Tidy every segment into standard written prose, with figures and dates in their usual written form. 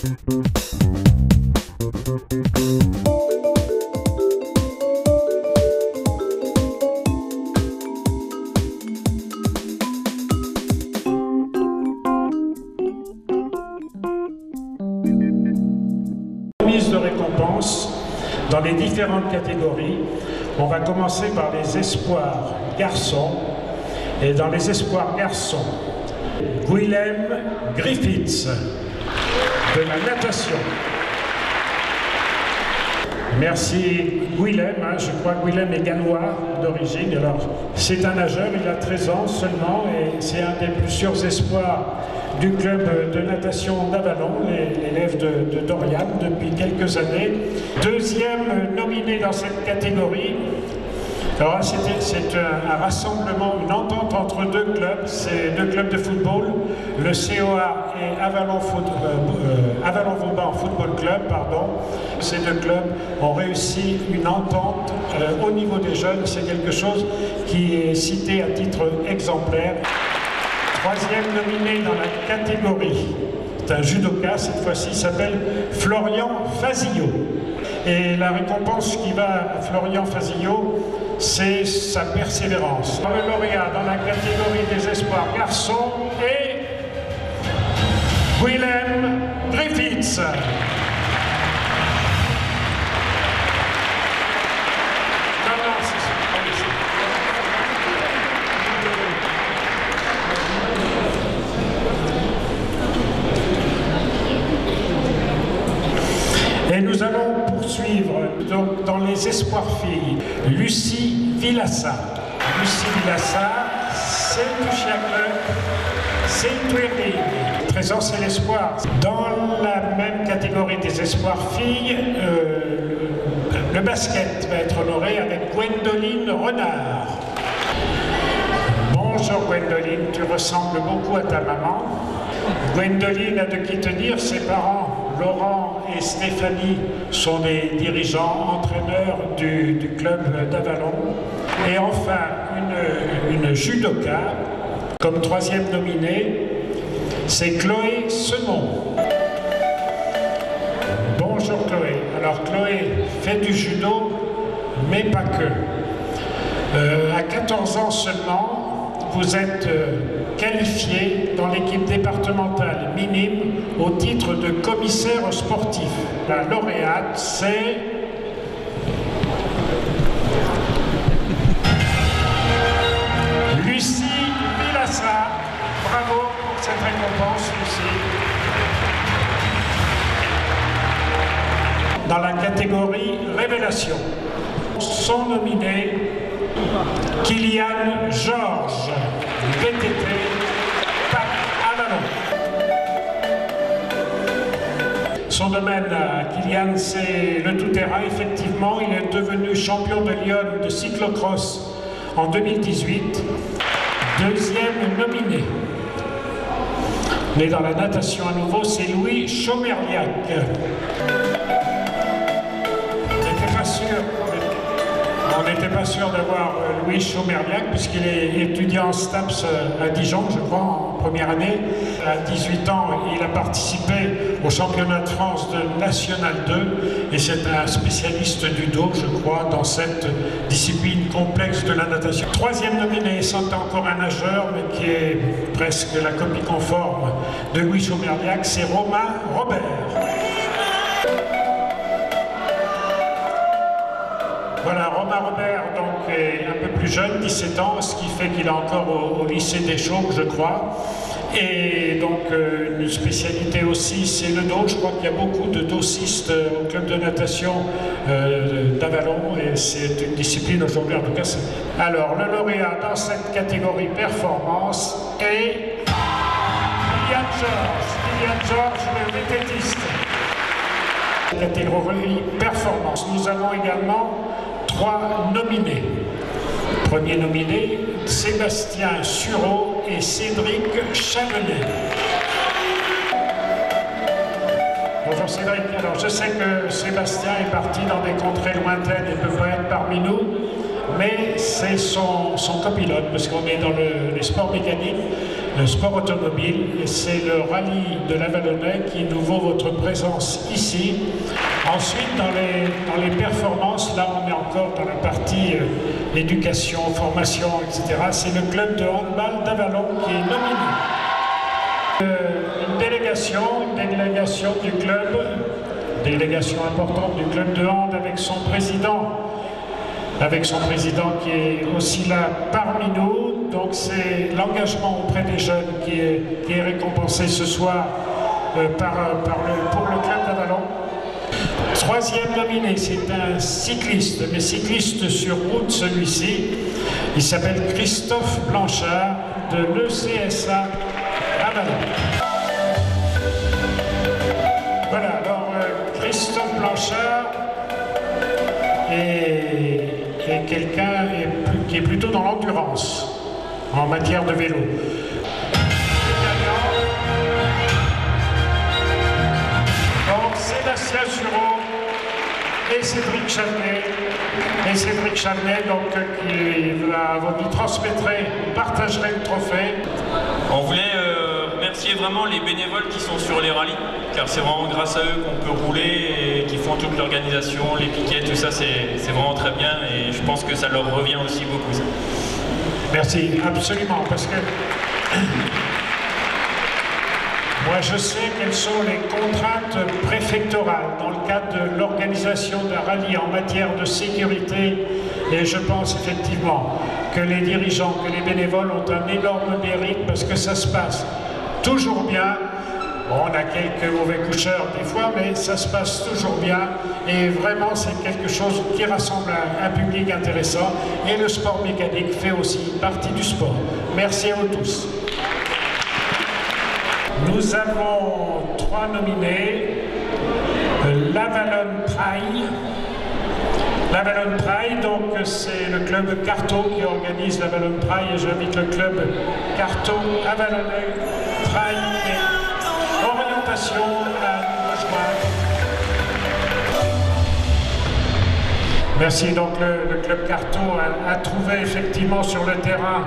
De récompense dans les différentes catégories. On va commencer par les espoirs garçons. Et dans les espoirs garçons, Willem Griffiths de la natation. Merci Willem, je crois que Willem est gallois d'origine. Alors c'est un nageur, il a 13 ans seulement et c'est un des plus sûrs espoirs du club de natation d'Avallon, l'élève de Dorian depuis quelques années. Deuxième nominé dans cette catégorie. Alors c'est un rassemblement, une entente entre deux clubs, c'est deux clubs de football, le COA et Avalon-Vauban Football Club, pardon. Ces deux clubs ont réussi une entente au niveau des jeunes, c'est quelque chose qui est cité à titre exemplaire. Troisième nominé dans la catégorie, c'est un judoka, cette fois-ci, s'appelle Florian Fazillo. Et la récompense qui va à Florian Fazillo, c'est sa persévérance. Le lauréat dans la catégorie des espoirs garçons est Willem Griffiths. Et nous allons poursuivre donc, dans les espoirs filles, Lucie Vilassa. Lucie Vilassa, c'est du Chiac, c'est Twirling. 13 ans, c'est l'espoir. Dans la même catégorie des espoirs filles, le basket va être honoré avec Gwendoline Renard. Bonjour Gwendoline, tu ressembles beaucoup à ta maman. Gwendoline a de qui tenir, ses parents, Laurent et Stéphanie, sont des dirigeants, entraîneurs du club d'Avallon. Et enfin, une judoka, comme troisième nominée, c'est Chloé Semon. Bonjour Chloé. Alors Chloé fait du judo, mais pas que. À 14 ans seulement, vous êtes qualifié dans l'équipe départementale minime au titre de commissaire sportif. La lauréate, c'est Lucie Vilassa. Bravo pour cette récompense, Lucie. Dans la catégorie révélation, sont nominés Kylian Georges, VTT, PAC Avallon. Son domaine, Kylian, c'est le tout-terrain. Effectivement, il est devenu champion de Lyon de cyclocross en 2018. Deuxième nominé. Mais dans la natation à nouveau, c'est Louis Chomerliac. On n'était pas sûr d'avoir Louis Chomerliac puisqu'il est étudiant en STAPS à Dijon, je crois, en première année. À 18 ans, il a participé au championnat de France de National 2 et c'est un spécialiste du dos, je crois, dans cette discipline complexe de la natation. Troisième nominé, c'est encore un nageur, mais qui est presque la copie conforme de Louis Chomerliac, c'est Romain Robert. Voilà, Romain Robert donc, est un peu plus jeune, 17 ans, ce qui fait qu'il est encore au lycée des Chaumes, je crois. Et donc, une spécialité aussi, c'est le dos. Je crois qu'il y a beaucoup de dossistes au club de natation d'Avallon, et c'est une discipline aujourd'hui, en tout cas. Alors, le lauréat dans cette catégorie performance est Kylian Georges. Kylian Georges, le vététiste. Catégorie performance. Nous avons également 3 nominés. Premier nominé, Sébastien Sureau et Cédric Chavenet. Bonjour Cédric. Alors je sais que Sébastien est parti dans des contrées lointaines et ne peut pas être parmi nous, mais c'est son copilote, parce qu'on est dans les sports mécaniques. sport automobile. Et c'est le rallye de l'Avallonnais qui nous vaut votre présence ici. Ensuite, dans les performances, là on est encore dans la partie éducation, formation, etc. C'est le club de handball d'Avallon qui est nominé. Une délégation du club, délégation importante du club de hand avec son président qui est aussi là parmi nous. Donc c'est l'engagement auprès des jeunes qui est récompensé ce soir pour le club d'Avallon. Troisième nominé, c'est un cycliste, mais cycliste sur route celui-ci. Il s'appelle Christophe Blanchard de l'ECSA Avallon. Voilà, alors Christophe Blanchard est quelqu'un qui est plutôt dans l'endurance en matière de vélo. Donc Sébastien Sureau et Cédric Chavenet, donc vous transmettrez, vous partagerez le trophée. On voulait remercier vraiment les bénévoles qui sont sur les rallyes, car c'est vraiment grâce à eux qu'on peut rouler et qui font toute l'organisation, les piquets, tout ça, c'est vraiment très bien et je pense que ça leur revient aussi beaucoup. Ça. Merci, absolument, parce que moi je sais quelles sont les contraintes préfectorales dans le cadre de l'organisation d'un rallye en matière de sécurité et je pense effectivement que les dirigeants, que les bénévoles ont un énorme mérite parce que ça se passe toujours bien. Bon, on a quelques mauvais coucheurs des fois, mais ça se passe toujours bien et vraiment c'est quelque chose qui rassemble un public intéressant et le sport mécanique fait aussi partie du sport. Merci à vous tous. Nous avons 3 nominés, l'Avallon Trail. L'Avallon Trail, donc c'est le club Carto qui organise l'Avallon Trail et j'invite le club Carto Avallonnais Trail et orientation à nous rejoindre. Merci, donc le club Carto a trouvé effectivement sur le terrain,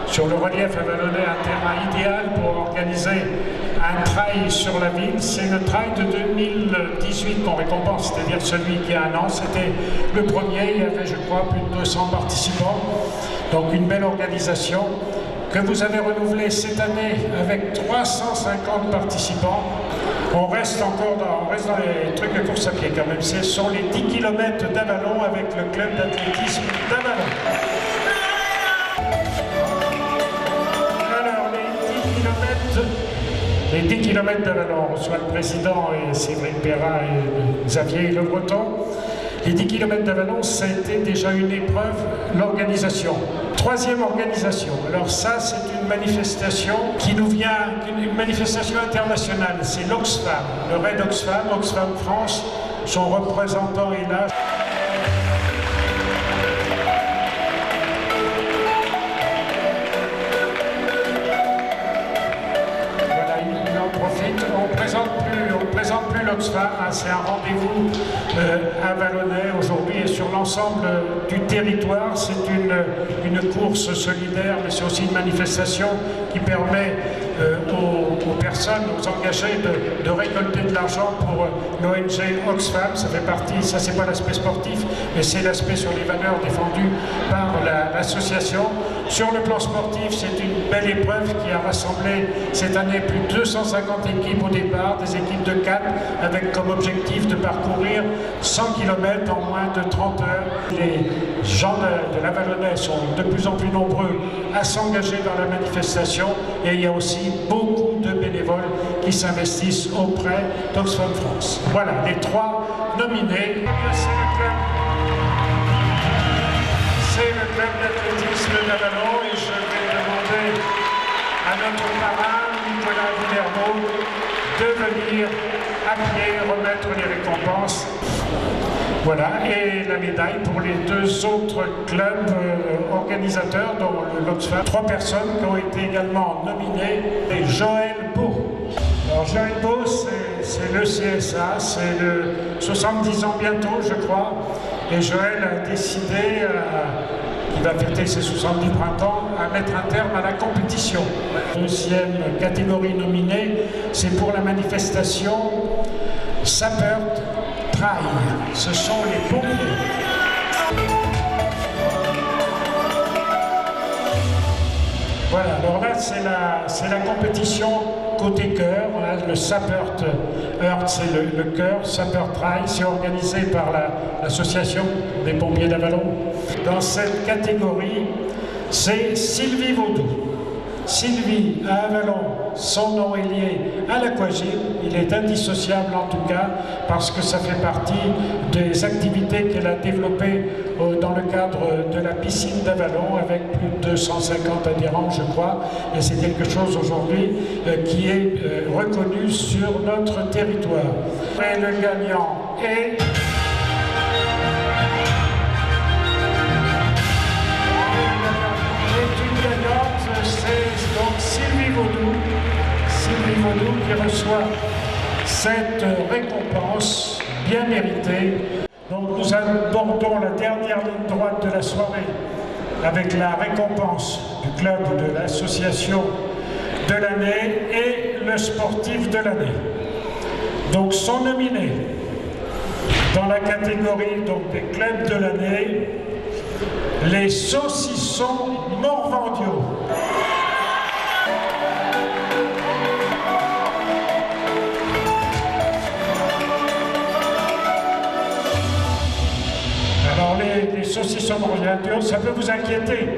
sur le relief avallonnais, un terrain idéal pour organiser un trail sur la ville. C'est le trail de 2018 qu'on récompense, c'est-à-dire celui qui a 1 an. C'était le premier, il y avait je crois plus de 200 participants. Donc une belle organisation que vous avez renouvelée cette année avec 350 participants. On reste dans les trucs de course à pied quand même. Ce sont les 10 km d'Avallon avec le club d'athlétisme d'Avallon. Les 10 km d'Avallon, on reçoit le président et Cédric Perrin et Xavier Le Breton. Les 10 km d'Avallon, ça a été déjà une épreuve, l'organisation. 3e organisation. Alors ça, c'est une manifestation qui nous vient, une manifestation internationale. C'est l'Oxfam, le Raid Oxfam France. Son représentant est là. On ne présente plus l'Oxfam, hein, c'est un rendez-vous avallonnais aujourd'hui et sur l'ensemble du territoire. C'est une course solidaire, mais c'est aussi une manifestation qui permet aux personnes, aux engagés de récolter de l'argent pour l'ONG Oxfam. Ça fait partie, ça c'est pas l'aspect sportif, mais c'est l'aspect sur les valeurs défendues par l'association. Sur le plan sportif, c'est une belle épreuve qui a rassemblé cette année plus de 250 équipes au départ, des équipes de 4, avec comme objectif de parcourir 100 km en moins de 30 heures. Les gens de l'Avallonnais sont de plus en plus nombreux à s'engager dans la manifestation et il y a aussi beaucoup de bénévoles qui s'investissent auprès d'Oxfam France. Voilà, les 3 nominés. C'est le club d'athlétisme d'Avallon et je vais demander à notre parrain, Nicolas Villermo, de venir à pied remettre les récompenses. Voilà, et la médaille pour les 2 autres clubs organisateurs, dont l'Oxfam. 3 personnes qui ont été également nominées. Et Joël Beau. Alors Joël Beau, c'est le CSA, c'est le 70 ans bientôt, je crois. Et Joël a décidé qui va fêter ses 70 printemps, à mettre un terme à la compétition. Deuxième catégorie nominée, c'est pour la manifestation Sapeur Trail. Ce sont les pompiers. Voilà, alors là c'est la compétition côté chœur. Le Sapeur Heurt, c'est le chœur. Sapeur Trail, c'est organisé par l'association des pompiers d'Avallon. Dans cette catégorie, c'est Sylvie Vaudou. Sylvie à Avallon, son nom est lié à l'aquagym. Il est indissociable en tout cas parce que ça fait partie des activités qu'elle a développées dans le cadre de la piscine d'Avallon avec plus de 250 adhérents, je crois. Et c'est quelque chose aujourd'hui qui est reconnu sur notre territoire. Et le gagnant est... Donc Sylvie Vaudou qui reçoit cette récompense bien méritée. Donc nous abordons la dernière ligne droite de la soirée avec la récompense du club ou de l'association de l'année et le sportif de l'année. Donc sont nominés dans la catégorie donc, des clubs de l'année les saucissons Morvandiaux. Alors les saucissons Morvandiaux, ça peut vous inquiéter.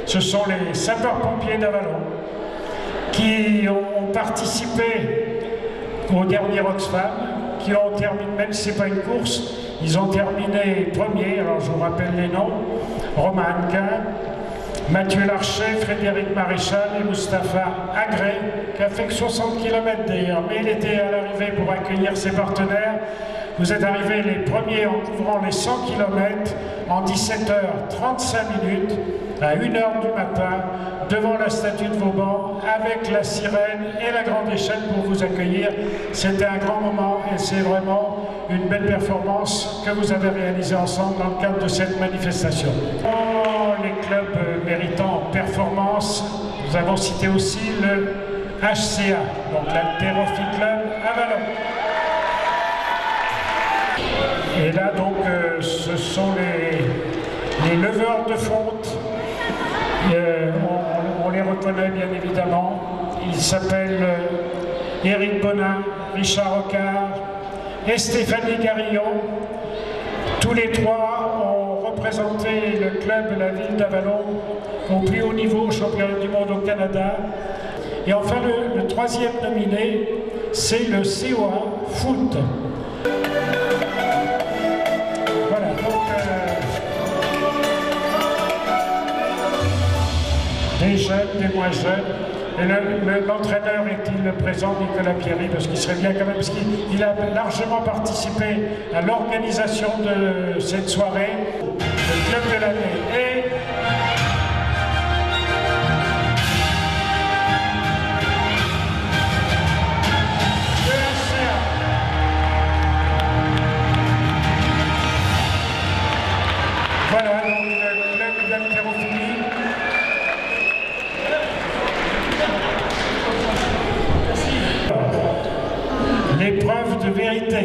Ce sont les sapeurs-pompiers d'Avallon qui ont participé au dernier Oxfam, qui ont terminé, même si ce n'est pas une course, ils ont terminé premiers. Alors je vous rappelle les noms: Romain Hanquin, Mathieu Larcher, Frédéric Maréchal et Mustapha Agré, qui a fait que 60 km d'ailleurs, mais il était à l'arrivée pour accueillir ses partenaires. Vous êtes arrivés les premiers en couvrant les 100 km en 17h35 minutes, à 1h du matin, devant la statue de Vauban, avec la sirène et la grande échelle pour vous accueillir. C'était un grand moment et c'est vraiment une belle performance que vous avez réalisée ensemble dans le cadre de cette manifestation. Dans les clubs méritants performance, nous avons cité aussi le HCA, donc l'Haltérophilie Club Avallon. Et là donc ce sont les leveurs de fonte. On les reconnaît bien évidemment. Ils s'appellent Éric Bonin, Richard Rocard et Stéphanie Garillon. Tous les trois ont représenté le club de la ville d'Avallon au plus haut niveau au championnat du monde au Canada. Et enfin le troisième nominé, c'est le COA Foot. Voilà, donc des jeunes, des moins jeunes. Et l'entraîneur est-il présent, Nicolas Pierry, parce qu'il serait bien quand même, parce qu'il a largement participé à l'organisation de cette soirée, le club de l'année. Et voilà, donc le club d'haltérophilie. L'épreuve de vérité.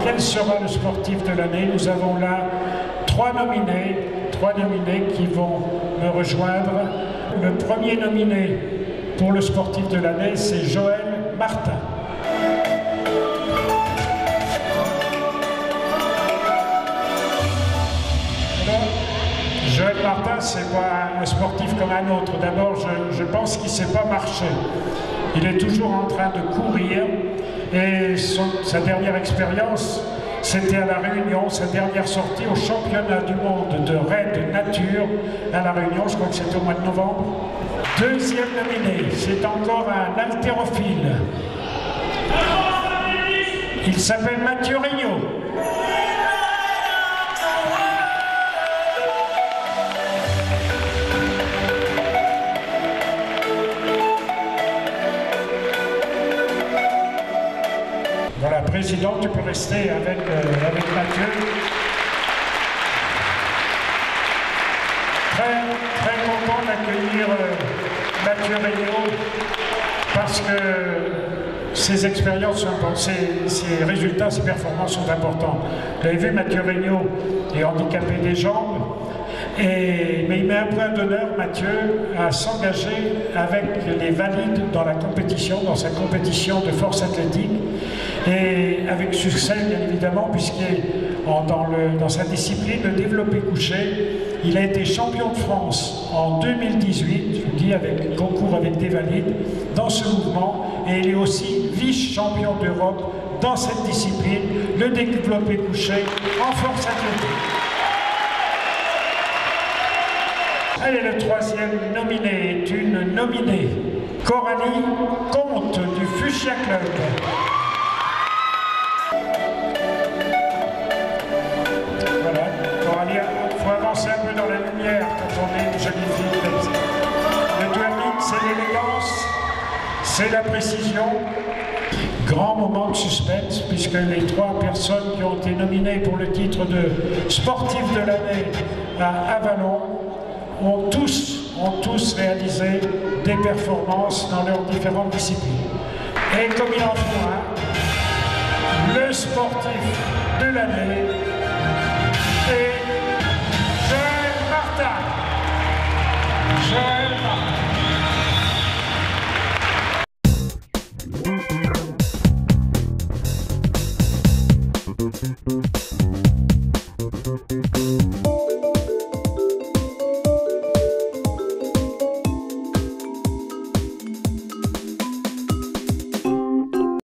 Quel sera le sportif de l'année? Nous avons là trois nominés qui vont me rejoindre. Le premier nominé pour le sportif de l'année, c'est Joël Martin. Joël Martin, c'est pas un sportif comme un autre. D'abord, je pense qu'il ne sait pas marcher. Il est toujours en train de courir. Et sa dernière expérience, c'était à La Réunion, sa dernière sortie au championnat du monde de raid nature à La Réunion, je crois que c'était au mois de novembre. Deuxième nominé, c'est encore un haltérophile. Il s'appelle Mathieu Rignot. Voilà, président, tu peux rester avec Mathieu. Très content d'accueillir Mathieu Regnault parce que ses expériences, ses résultats, ses performances sont importants. Vous avez vu, Mathieu Regnault est handicapé des jambes, mais il met un point d'honneur, Mathieu, à s'engager avec les valides dans la compétition, dans sa compétition de force athlétique, et avec succès, bien évidemment, puisqu'il dans sa discipline, le développé couché, il a été champion de France en 2018, je vous dis, avec concours avec des valides, dans ce mouvement, et il est aussi vice-champion d'Europe dans cette discipline, le développé couché en force athlétique. Allez, le troisième nominé est une nominée, Coralie Comte du Fuchsia Club. Voilà, Coralie, il faut avancer un peu dans la lumière quand on est une jolie fille. Le twirling, c'est l'élégance, c'est la précision. Grand moment de suspense, puisque les trois personnes qui ont été nominées pour le titre de sportif de l'année à Avallon ont tous réalisé des performances dans leurs différentes disciplines. Et comme il en faut un, le sportif de l'année